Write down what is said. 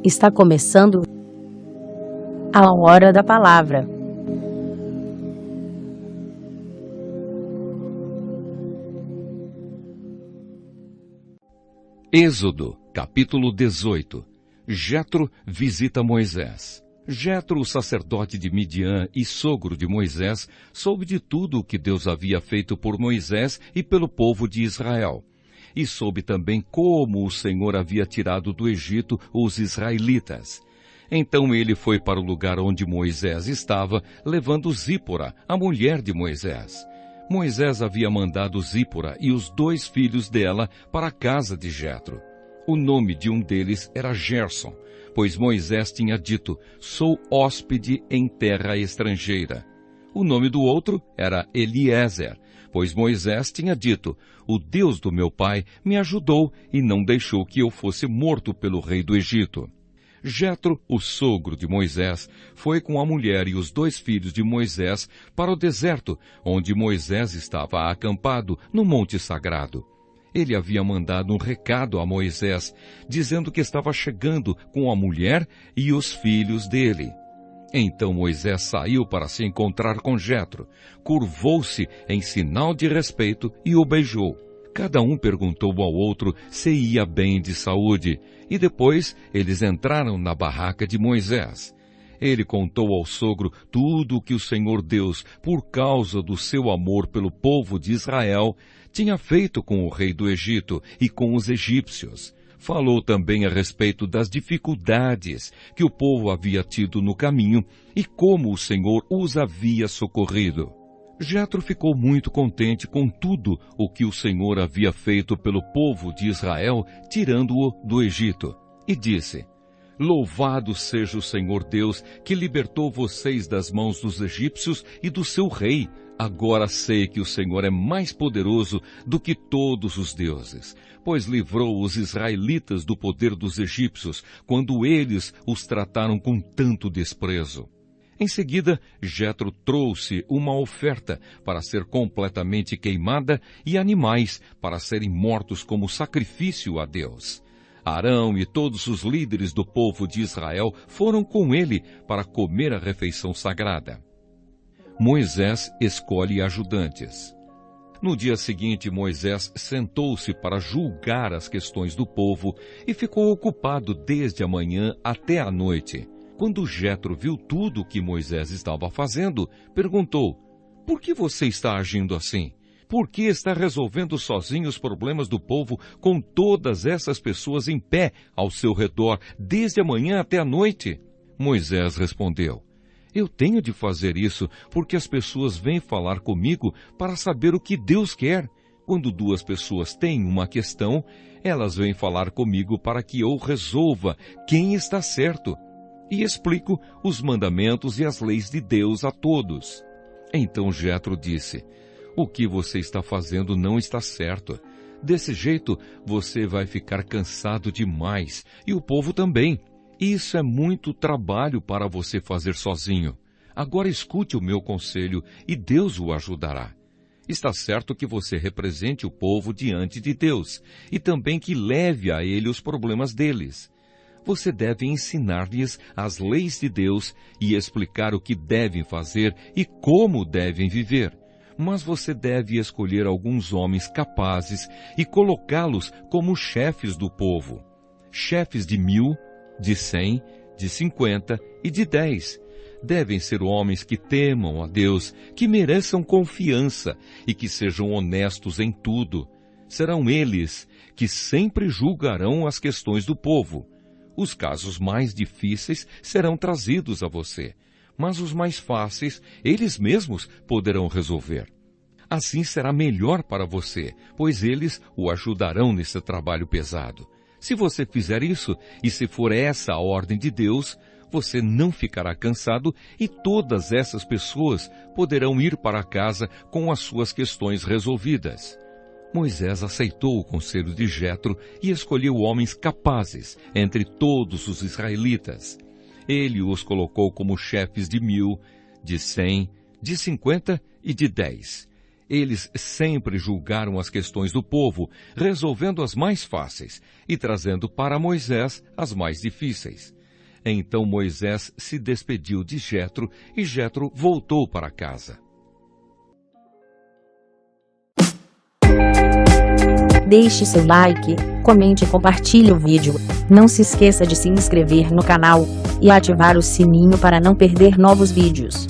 Está começando a Hora da Palavra. Êxodo, capítulo 18. Jetro visita Moisés. Jetro, o sacerdote de Midian e sogro de Moisés, soube de tudo o que Deus havia feito por Moisés e pelo povo de Israel. E soube também como o Senhor havia tirado do Egito os israelitas. Então ele foi para o lugar onde Moisés estava, levando Zípora, a mulher de Moisés. Moisés havia mandado Zípora e os 2 filhos dela para a casa de Jetro. O nome de um deles era Gerson, pois Moisés tinha dito: sou hóspede em terra estrangeira. O nome do outro era Eliezer, pois Moisés tinha dito: o Deus do meu pai me ajudou e não deixou que eu fosse morto pelo rei do Egito. Jetro, o sogro de Moisés, foi com a mulher e os 2 filhos de Moisés para o deserto, onde Moisés estava acampado no monte sagrado. Ele havia mandado um recado a Moisés, dizendo que estava chegando com a mulher e os filhos dele. Então Moisés saiu para se encontrar com Jetro, curvou-se em sinal de respeito e o beijou. Cada um perguntou ao outro se ia bem de saúde, e depois eles entraram na barraca de Moisés. Ele contou ao sogro tudo o que o Senhor Deus, por causa do seu amor pelo povo de Israel, tinha feito com o rei do Egito e com os egípcios. Falou também a respeito das dificuldades que o povo havia tido no caminho e como o Senhor os havia socorrido. Jetro ficou muito contente com tudo o que o Senhor havia feito pelo povo de Israel, tirando-o do Egito, e disse: louvado seja o Senhor Deus, que libertou vocês das mãos dos egípcios e do seu rei. Agora sei que o Senhor é mais poderoso do que todos os deuses, pois livrou os israelitas do poder dos egípcios, quando eles os trataram com tanto desprezo. Em seguida, Jetro trouxe uma oferta para ser completamente queimada e animais para serem mortos como sacrifício a Deus. Arão e todos os líderes do povo de Israel foram com ele para comer a refeição sagrada. Moisés escolhe ajudantes. No dia seguinte, Moisés sentou-se para julgar as questões do povo e ficou ocupado desde a manhã até a noite. Quando Jetro viu tudo o que Moisés estava fazendo, perguntou: por que você está agindo assim? Por que está resolvendo sozinho os problemas do povo com todas essas pessoas em pé ao seu redor, desde a manhã até a noite? Moisés respondeu: eu tenho de fazer isso porque as pessoas vêm falar comigo para saber o que Deus quer. Quando 2 pessoas têm uma questão, elas vêm falar comigo para que eu resolva quem está certo. E explico os mandamentos e as leis de Deus a todos. Então Jetro disse: o que você está fazendo não está certo. Desse jeito, você vai ficar cansado demais, e o povo também. Isso é muito trabalho para você fazer sozinho. Agora escute o meu conselho, e Deus o ajudará. Está certo que você represente o povo diante de Deus, e também que leve a ele os problemas deles. Você deve ensinar-lhes as leis de Deus e explicar o que devem fazer e como devem viver. Mas você deve escolher alguns homens capazes e colocá-los como chefes do povo. Chefes de 1.000, de 100, de 50 e de 10. Devem ser homens que temam a Deus, que mereçam confiança e que sejam honestos em tudo. Serão eles que sempre julgarão as questões do povo. Os casos mais difíceis serão trazidos a você, mas os mais fáceis, eles mesmos poderão resolver. Assim será melhor para você, pois eles o ajudarão nesse trabalho pesado. Se você fizer isso, e se for essa a ordem de Deus, você não ficará cansado e todas essas pessoas poderão ir para casa com as suas questões resolvidas. Moisés aceitou o conselho de Jetro e escolheu homens capazes entre todos os israelitas. Ele os colocou como chefes de 1.000, de 100, de 50 e de 10. Eles sempre julgaram as questões do povo, resolvendo as mais fáceis e trazendo para Moisés as mais difíceis. Então Moisés se despediu de Jetro e Jetro voltou para casa. Deixe seu like, comente e compartilhe o vídeo. Não se esqueça de se inscrever no canal e ativar o sininho para não perder novos vídeos.